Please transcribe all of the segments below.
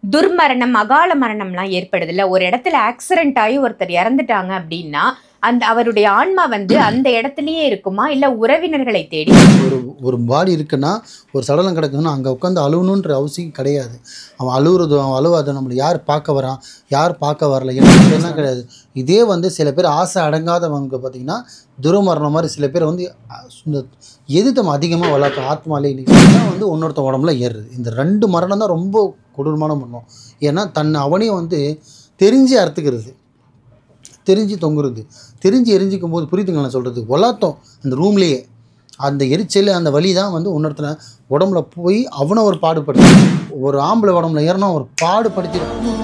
துர்மரணம், அகால மரணம்லாம் ஏற்படுதுல்ல. ஒரு இடத்துல ஆக்சிடென்ட் ஆகி ஒருத்தர் இறந்துட்டாங்க அப்படின்னா, அந்த அவருடைய ஆன்மா வந்து அந்த இடத்துலயே இருக்குமா? இல்ல உறவினர்களை தேடி ஒரு ஒரு பாடி இருக்குன்னா, ஒரு சடலம் கிடக்குதுன்னா, அங்கே உட்காந்து அழுவணுன்ற அவசியம் கிடையாது. அவன் அழுவுறதோ, அவன் அழுவாத நம்மளை யார் பார்க்க வரான், யார் பார்க்க வரல, இதெல்லாம் கிடையாது. இதே வந்து சில பேர் ஆசை அடங்காதவங்க பார்த்தீங்கன்னா, துர்மரணம் மாதிரி சில பேர் வந்து இந்த எது நம்ம அதிகமாக வளர்க்க ஆத்மாலே வந்து இன்னொருத்த உடம்புல ஏறுது. இந்த 2 மரணம் தான் ரொம்ப கொடூரமான மரணம். ஏன்னா தன்னை அவனே வந்து தெரிஞ்சு அறுத்துக்கிறது, தெரிஞ்சு தொங்குறது, தெரிஞ்சு எரிஞ்சிக்கும் போது புரியுதுங்க நான் சொல்கிறது. வளர்த்தோம் அந்த ரூம்லேயே அந்த எரிச்சல், அந்த வலி தான் வந்து இன்னொருத்தனை உடம்புல போய் அவனை ஒரு பாடுபடுத்தி, ஒரு ஆம்பளை உடம்புல ஏறினா ஒரு பாடுபடுத்திடும்.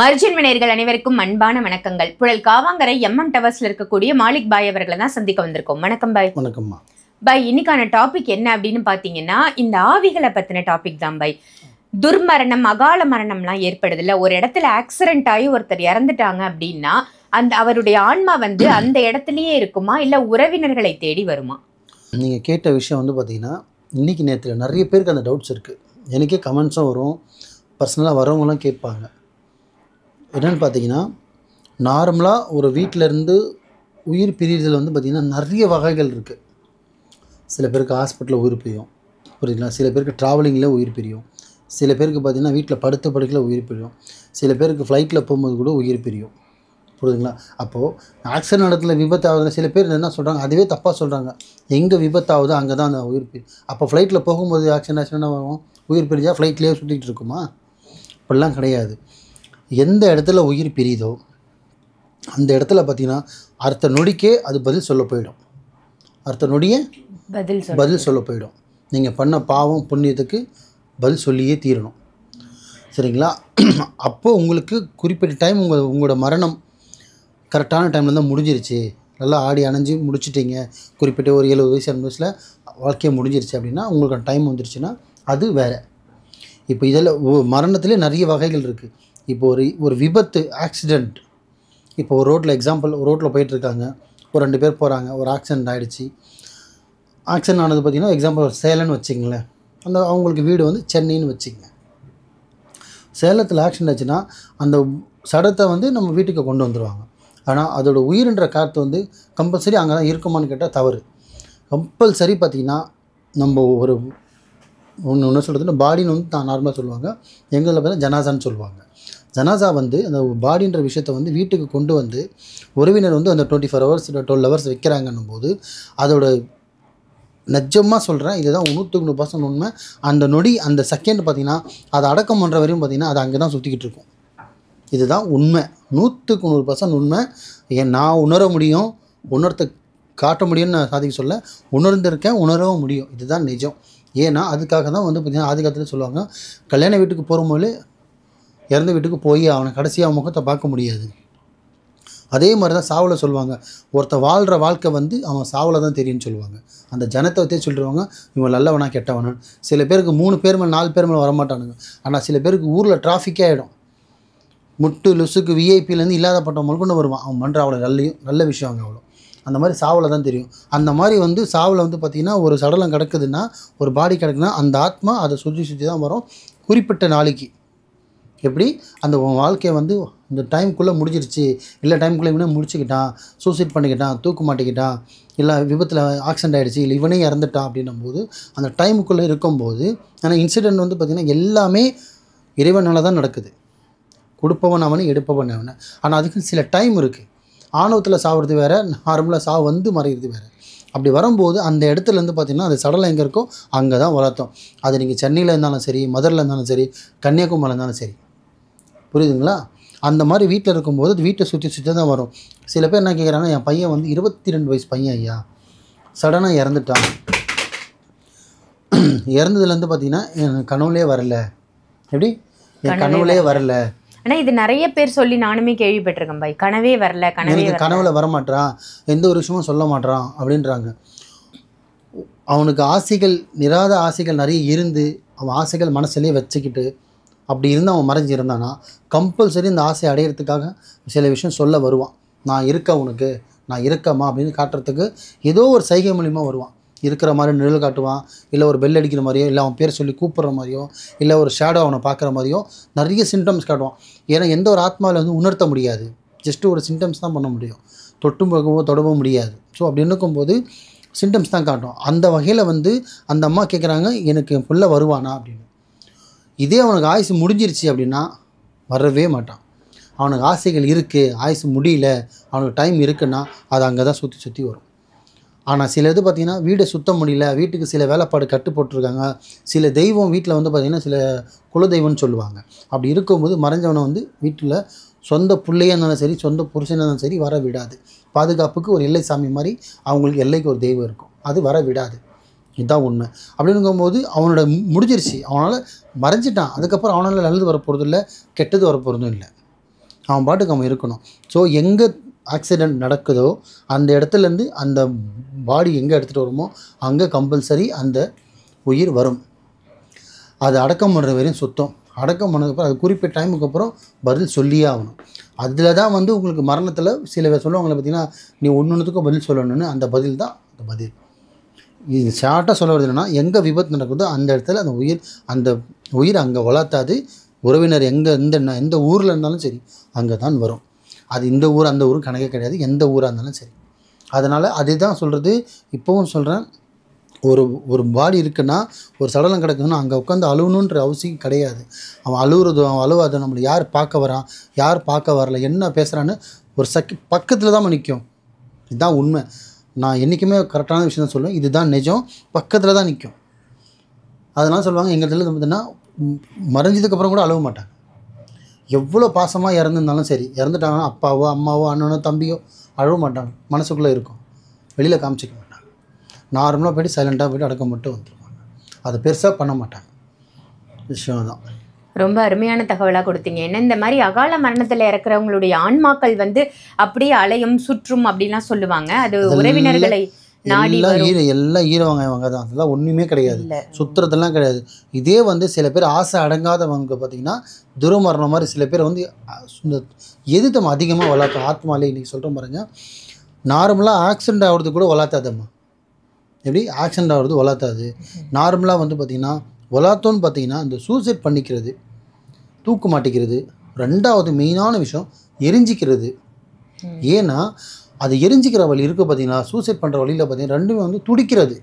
மர்ஜின் நேயர்கள் அனைவருக்கும் அன்பான வணக்கங்கள். புழல் காவாங்கரை எம்எம் டவர்ஸ்ல இருக்கக்கூடிய மாலிக் பாய் அவர்களை தான் சந்திக்க வந்திருக்கோம். வணக்கம் பாய். வணக்கம்மா பாய், இன்னைக்கான டாபிக் என்ன அப்படின்னு பாத்தீங்கன்னா, இந்த ஆவிகளை பத்தின டாபிக் தான் பாய். துர்மரணம், அகால மரணம்லாம் ஏற்படுதுல்ல. ஒரு இடத்துல ஆக்சிடென்ட் ஆகி ஒருத்தர் இறந்துட்டாங்க அப்படின்னா, அந்த அவருடைய ஆன்மா வந்து அந்த இடத்துலயே இருக்குமா? இல்ல உறவினர்களை தேடி வருமா? நீங்கள் கேட்ட விஷயம் வந்து பார்த்தீங்கன்னா, இன்றைக்கி நேரத்தில் நிறைய பேருக்கு அந்த டவுட்ஸ் இருக்குது. எனக்கே கமெண்ட்ஸும் வரும், பர்சனலாக வரவங்களாம் கேட்பாங்க. என்னென்னு பார்த்தீங்கன்னா, நார்மலாக ஒரு வீட்டிலேருந்து உயிர் பிரிதல் வந்து பார்த்திங்கன்னா நிறைய வகைகள் இருக்குது. சில பேருக்கு ஹாஸ்பிட்டலில் உயிர் பிரியும், புரியுதுங்களா? சில பேருக்கு ட்ராவலிங்கில் உயிர் பிரியும், சில பேருக்கு பார்த்திங்கன்னா வீட்டில் படுத்த படுக்கையில் உயிர் பிரியும், சில பேருக்கு ஃப்ளைட்டில் போகும்போது கூட உயிர் பிரியும், புரியுதுங்களா? அப்போது ஆக்சிடென்ட் இடத்துல விபத்து ஆகுதுன்னா சில பேர் என்ன சொல்கிறாங்க, அதுவே தப்பாக சொல்கிறாங்க. எங்கே விபத்து ஆகுதோ அங்கே தான் அந்த உயிர் பிரி. அப்போ ஃப்ளைட்டில் போகும்போது ஆக்சிடென்ட் ஆகும், உயிர் பிரிஞ்சால் ஃப்ளைட்லேயே சுற்றிக்கிட்டு இருக்குமா? அப்படிலாம் கிடையாது. எந்த இடத்துல உயிர் பிரியுதோ அந்த இடத்துல பார்த்தீங்கன்னா அடுத்த நொடிக்கே அது பதில் சொல்ல போயிடும். அடுத்த நொடியே பதில் சொல்ல போயிடும். நீங்கள் பண்ண பாவம் புண்ணியத்துக்கு பதில் சொல்லியே தீரணும், சரிங்களா? அப்போது உங்களுக்கு குறிப்பிட்ட டைம் உங்களோட மரணம் கரெக்டான டைமில் தான் முடிஞ்சிருச்சு, நல்லா ஆடி அணைஞ்சி முடிச்சிட்டிங்க, குறிப்பிட்ட ஒரு 70 வயசு 80 வயசில் வாழ்க்கையை முடிஞ்சிருச்சு அப்படின்னா உங்களுக்கு டைம் வந்துருச்சுன்னா அது வேறு. இப்போ இதில் மரணத்துலேயே நிறைய வகைகள் இருக்குது. இப்போ ஒரு விபத்து, ஆக்சிடெண்ட், இப்போ ஒரு ரோட்டில் எக்ஸாம்பிள், ஒரு ரோட்டில் போயிட்டுருக்காங்க, ஒரு 2 பேர் போகிறாங்க, ஒரு ஆக்சிடெண்ட் ஆகிடுச்சு. ஆக்சிடெண்ட் ஆனது பார்த்திங்கன்னா எக்ஸாம்பிள் ஒரு சேலம்னு வச்சிங்களேன், அந்த அவங்களுக்கு வீடு வந்து சென்னைன்னு வச்சுங்க. சேலத்தில் ஆக்சிடெண்ட் ஆச்சுன்னா அந்த சடத்தை வந்து நம்ம வீட்டுக்கு கொண்டு வந்துடுவாங்க. ஆனால் அதோட உயிரின்ற காற்று வந்து கம்பல்சரி அங்கே தான் இருக்குமான்னு கேட்டால் தவறு. கம்பல்சரி பார்த்திங்கன்னா நம்ம ஒரு ஒன்று சொல்கிறதுன்னா பாடின்னு வந்து தான் நார்மலாக சொல்லுவாங்க, எங்களில் பார்த்தீங்கன்னா ஜனாசான்னு சொல்லுவாங்க. ஜனாசா வந்து அந்த பாடின்ற விஷயத்தை வந்து வீட்டுக்கு கொண்டு வந்து உறவினர் வந்து அந்த 24 ஹவர்ஸ் 12 ஹவர்ஸ் வைக்கிறாங்கன்னும் போது அதோட நிஜமாக சொல்கிறேன், இதுதான் 100% உண்மை. அந்த நொடி, அந்த செகண்ட் பார்த்திங்கன்னா அதை அடக்கம் பண்ணுற வரையும் பார்த்திங்கன்னா அது அங்கே தான் சுற்றிக்கிட்டு இருக்கும். இதுதான் உண்மை, 100% உண்மை. நான் உணர முடியும், உணர்த்த காட்ட முடியும்னு நான் சாதிக்க சொல்ல, உணர்ந்திருக்கேன், உணரவும் முடியும். இதுதான் நிஜம். ஏன்னா அதுக்காக தான் வந்து பார்த்திங்கன்னா ஆதி காலத்தில் சொல்லுவாங்க, கல்யாண வீட்டுக்கு போகும்போது இறந்த வீட்டுக்கு போய் அவனை கடைசியாக முகத்தை பார்க்க முடியாது. அதே மாதிரி தான் சாவில் சொல்லுவாங்க, ஒருத்தர் வாழ்கிற வாழ்க்கை வந்து அவன் சாவில் தான் தெரியும்னு சொல்லுவாங்க. அந்த ஜனத்தை வச்சே சொல்லிடுவாங்க இவன் நல்லவனா கெட்டவனா. சில பேருக்கு 3 பேர் மேலே 4 பேர் மேலே வரமாட்டானுங்க. ஆனால் சில பேருக்கு ஊரில் டிராஃபிக்கே ஆகிடும். முட்டு லுசுக்கு விஐபியிலேருந்து இல்லாதப்பட்டவங்க கொண்டு வருவான், அவன் பண்ணுற அவ்வளோ நல்ல விஷயம் அங்கே அவ்வளோ. அந்த மாதிரி சாவில் தான் தெரியும். அந்த மாதிரி வந்து சாவில் வந்து பார்த்திங்கன்னா ஒரு சடலம் கிடக்குதுன்னா, ஒரு பாடி கிடக்குதுன்னா அந்த ஆத்மா அதை சுற்றி தான் வரும் குறிப்பிட்ட நாளைக்கு. எப்படி அந்த வாழ்க்கையை வந்து இந்த டைமுக்குள்ளே முடிஞ்சிருச்சு, இல்லை டைமுக்குள்ளே இவனே முடிச்சுக்கிட்டான், சூசைட் பண்ணிக்கிட்டான், தூக்கு மாட்டிக்கிட்டான், இல்லை விபத்தில் ஆக்சிடென்ட் ஆகிடுச்சு, இல்லை இவனே இறந்துட்டான் அப்படின்னும் போது அந்த டைமுக்குள்ளே இருக்கும்போது, ஆனால் இன்சிடெண்ட் வந்து பார்த்திங்கன்னா எல்லாமே இறைவனால் தான் நடக்குது. கொடுப்பவன் அவனு, எடுப்பவன் அவனை. ஆனால் அதுக்கு சில டைம் இருக்குது. ஆணவத்தில் சாவுறது வேறு, நார்மலாக சாவு வந்து மறைகிறது வேறு. அப்படி வரும்போது அந்த இடத்துலேருந்து பார்த்திங்கன்னா அந்த சடலம் எங்கே இருக்கோ அங்கே தான் வளர்த்தோம். அது நீங்கள் சென்னையில் இருந்தாலும் சரி, மதுரையில் இருந்தாலும் சரி, கன்னியாகுமரியில் இருந்தாலும் சரி, புரியுதுங்களா? அந்த மாதிரி வீட்டில் இருக்கும்போது அது வீட்டை சுற்றி தான் வரும். சில பேர் என்ன கேட்குறாங்க, என் பையன் வந்து 22 வயசு பையன் ஐயா, சடனாக இறந்துட்டான், இறந்ததுலேருந்து பார்த்திங்கன்னா என் கனவுலே வரல. எப்படி என் கனவுலே வரல. ஆனால் இது நிறைய பேர் சொல்லி நானுமே கேள்விப்பட்டிருக்கேன் பாய், கனவே வரல, எனக்கு கனவுல வரமாட்டான், எந்த ஒரு விஷயமும் சொல்ல மாட்டான் அப்படின்றாங்க. அவனுக்கு ஆசைகள், நிராத ஆசைகள் நிறைய இருந்து அவன் ஆசைகள் மனசுலேயே வச்சுக்கிட்டு அப்படி இருந்து அவன் மறைஞ்சி இருந்தானா கம்பல்சரி இந்த ஆசையை அடையிறதுக்காக சில விஷயம் சொல்ல வருவான். நான் இருக்கேன் உனக்கு, நான் இருக்கம்மா அப்படின்னு காட்டுறதுக்கு ஏதோ ஒரு சைகை மூலிமா வருவான். இருக்கிற மாதிரி நிழல் காட்டுவான், இல்லை ஒரு பெல் அடிக்கிற மாதிரியோ, இல்லை அவன் பேர் சொல்லி கூப்பிட்ற மாதிரியோ, இல்லை ஒரு ஷேடோ அவனை பார்க்குற மாதிரியோ நிறைய சிம்டம்ஸ் காட்டுவான். ஏன்னா எந்த ஒரு ஆத்மாவில் வந்து உணர்த்த முடியாது, ஜஸ்ட்டு ஒரு சிம்டம்ஸ் தான் பண்ண முடியும், தொட்டும் போகவோ தொடவும் முடியாது. ஸோ அப்படி இருக்கும்போது சிம்டம்ஸ் தான் காட்டும். அந்த வகையில் வந்து அந்த அம்மா கேட்குறாங்க, எனக்கு என் பிள்ளை வருவானா அப்படின்னு. இதே அவனுக்கு ஆயுசு முடிஞ்சிருச்சு அப்படின்னா வரவே மாட்டான். அவனுக்கு ஆசைகள் இருக்குது, ஆயுசு முடியல, அவனுக்கு டைம் இருக்குன்னா அது அங்கே தான் சுற்றி சுற்றி வரும். ஆனால் சில இது பார்த்திங்கன்னா வீடை சுத்த முடியல, வீட்டுக்கு சில வேலைப்பாடு கட்டு போட்டிருக்காங்க, சில தெய்வம் வீட்டில் வந்து பார்த்திங்கன்னா சில குலதெய்வம்னு சொல்லுவாங்க. அப்படி இருக்கும்போது மறைஞ்சவனை வந்து வீட்டில் சொந்த பிள்ளையாக இருந்தாலும் சரி, சொந்த புருஷனாக இருந்தாலும் சரி வர விடாது. பாதுகாப்புக்கு ஒரு எல்லை சாமி மாதிரி அவங்களுக்கு எல்லைக்கு ஒரு தெய்வம் இருக்கும், அது வர விடாது. இதுதான் உண்மை. அப்படிங்கும்போது அவனோட முடிஞ்சிருச்சு, அவனால் மறைஞ்சிட்டான். அதுக்கப்புறம் அவனால் நல்லது வரப்போகிறதும் இல்லை, கெட்டது வரப்போகிறதும் இல்லை. அவன் பாட்டுக்கு அவன் இருக்கணும். ஸோ எங்கே ஆக்சிடெண்ட் நடக்குதோ அந்த இடத்துலேருந்து அந்த பாடி எங்கே எடுத்துகிட்டு வருமோ அங்கே கம்பல்சரி அந்த உயிர் வரும். அது அடக்கம் பண்ணுற வரையும் சுத்தம். அடக்கம் பண்ணதுக்கப்புறம் அது குறிப்பிட்ட டைமுக்கு அப்புறம் பதில் சொல்லியே ஆகணும். அதில் தான் வந்து உங்களுக்கு மரணத்தில் சில பேர் சொல்லுவாங்களே பார்த்திங்கன்னா, நீ ஒன்றுத்துக்கும் பதில் சொல்லணும்னு. அந்த பதில் தான் அந்த பதில். இது ஷார்ட்டாக சொல்ல வருது என்னென்னா, எங்கே விபத்து நடக்குதோ அந்த இடத்துல அந்த உயிர் அங்கே வளர்த்தாது. உறவினர் எந்த ஊரில் இருந்தாலும் சரி அங்கே தான் வரும். அது இந்த ஊர் அந்த ஊர் கணக்கே கிடையாது, எந்த ஊராக இருந்தாலும் சரி. அதனால் அதுதான் சொல்கிறது. இப்போவும் சொல்கிறேன், ஒரு பாடி இருக்குன்னா, ஒரு சடலம் கிடக்குதுன்னா அங்கே உட்காந்து அழுவணுன்ற அவசியம் கிடையாது. அவன் அழுவாத நம்மளை யார் பார்க்க வரான், யார் பார்க்க வரல, என்ன பேசுகிறான்னு ஒரு பக்கத்தில் தான் நிற்கும். இதுதான் உண்மை. நான் என்றைக்குமே கரெக்டான விஷயம் தான் சொல்லுவேன். இதுதான் நிஜம், பக்கத்தில் தான் நிற்கும். அதனால் சொல்லுவாங்க, எங்கள் இடத்துல பார்த்தீங்கன்னா மறைஞ்சதுக்கப்புறம் கூட அழுவ மாட்டாங்க. எவ்வளோ பாசமாக இறந்துருந்தாலும் சரி, இறந்துட்டாங்கன்னா அப்பாவோ அம்மாவோ அண்ணனோ தம்பியோ அழுவ மாட்டாங்க. மனசுக்குள்ளே இருக்கும், வெளியில் காமிச்சிக்க மாட்டாங்க. நார்மலாக போய்ட்டு சைலண்ட்டாக போய்ட்டு அடக்கம் மட்டும் வந்துடுவாங்க. அதை பெருசாக பண்ண மாட்டாங்க. விஷயம் தான். ரொம்ப அருமையான தகவலாக கொடுத்தீங்க. ஏன்னா இந்த மாதிரி அகால மரணத்தில் இறக்குறவங்களுடைய ஆன்மாக்கள் வந்து அப்படியே அலையும் சுற்றும் அப்படின்லாம் சொல்லுவாங்க. அது உறவினர்களை நாடி எல்லாம் ஈரவாங்க இவங்க தான். அதெல்லாம் ஒன்றுமே கிடையாது, சுற்றுறதெல்லாம் கிடையாது. இதே வந்து சில பேர் ஆசை அடங்காதவங்க பார்த்திங்கன்னா துருமரணம் மாதிரி சில பேர் வந்து எது நம்ம அதிகமாக வளர்த்தோம் ஆத்மாலே. இன்றைக்கி சொல்கிறோம் பாருங்கள், நார்மலாக ஆக்சிடெண்ட் ஆகிறது கூட வளர்த்தாதம்மா. எப்படி ஆக்சிடெண்ட் ஆகிறது வளர்த்தாது. நார்மலாக வந்து பார்த்திங்கன்னா வளர்த்தோன்னு பார்த்திங்கன்னா இந்த சூசைட் பண்ணிக்கிறது, தூக்கு மாட்டிக்கிறது, ரெண்டாவது மெயினான விஷயம் எரிஞ்சிக்கிறது. ஏன்னா அது எரிஞ்சிக்கிற வழி இருக்குது பார்த்திங்கன்னா, சூசைட் பண்ணுற வழியில் பார்த்திங்கன்னா ரெண்டுமே வந்து துடிக்கிறது.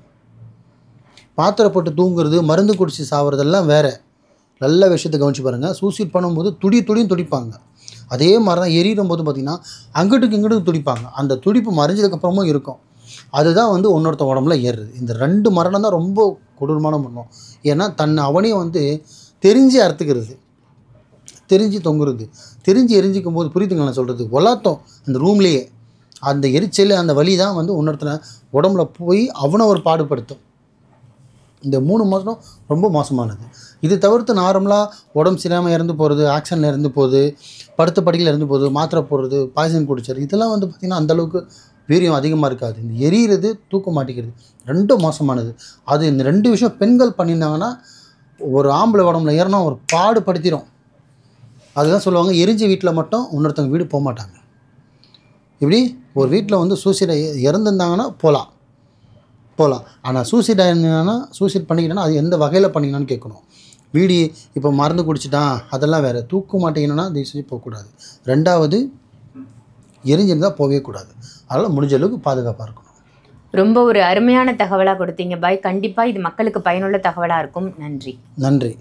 பாத்திரம் போட்டு தூங்குறது, மருந்து குடிச்சு சாப்பிட்றதெல்லாம் வேறு. நல்ல விஷயத்தை கவனிச்சு பாருங்கள். சூசைட் பண்ணும்போது துடியும் துடிப்பாங்க. அதே மாதிரி தான் எரியும் போது பார்த்திங்கன்னா அங்கிட்டுக்கு இங்கிட்டு துடிப்பாங்க. அந்த துடிப்பு மறைஞ்சதுக்கப்புறமும் இருக்கும். அதுதான் வந்து இன்னொருத்த உடம்புல ஏறுறது. இந்த 2 மரணம் தான் ரொம்ப கொடூரமான மரணம். ஏன்னா தன்னை அவனே வந்து தெரிஞ்சு அறுத்துக்கிறது, தெரிஞ்சு தொங்குறது, தெரிஞ்சு எரிஞ்சிக்கும் போது புரியுதுங்களா சொல்கிறது. வளர்த்தோம் அந்த ரூம்லேயே அந்த எரிச்சல் அந்த வலி தான் வந்து இன்னொருத்தனை உடம்புல போய் அவனை ஒரு பாடுபடுத்தும். இந்த 3 மாதம் ரொம்ப மோசமானது. இது தவிர்த்து நார்மலாக உடம்பு சரியாமல் இறந்து போகிறது, ஆக்சிடென்ட்டில் இறந்து போகுது, படுத்த படிக்கையில் இறந்து போகுது, மாத்திரை போடுறது, பாய்சன் குடிச்சது, இதெல்லாம் வந்து பார்த்திங்கன்னா அந்தளவுக்கு வீரியம் அதிகமாக இருக்காது. இந்த எரியிறது, தூக்க மாட்டிக்கிறது ரெண்டும் மோசமானது. அது இந்த 2 விஷயம் பெண்கள் பண்ணியிருந்தாங்கன்னா ஒரு ஆம்பளை உடம்புல ஏறினா ஒரு பாடுபடுத்திடும். அதுதான் சொல்லுவாங்க, எரிஞ்ச வீட்டில் மட்டும் இன்னொருத்தவங்க வீடு போக மாட்டாங்க. இப்படி ஒரு வீட்டில் வந்து சூசைட் இறந்துருந்தாங்கன்னா போகலாம். ஆனால் சூசைட் ஆயிருந்தாங்கன்னா, சூசைட் பண்ணிக்கிட்டோன்னா அது எந்த வகையில் பண்ணிக்கணும்னு கேட்கணும். வீடு இப்போ மருந்து குடிச்சிட்டான் அதெல்லாம் வேறு. தூக்க மாட்டேங்கன்னா தயவு செஞ்சு போகக்கூடாது. ரெண்டாவது எரிஞ்சிருந்தால் போகவே கூடாது. அதனால் முடிஞ்ச அளவுக்கு பாதுகாப்பாக இருக்கணும். ரொம்ப ஒரு அருமையான தகவலாக கொடுத்தீங்க பாய். கண்டிப்பாக இது மக்களுக்கு பயனுள்ள தகவலாக இருக்கும். நன்றி.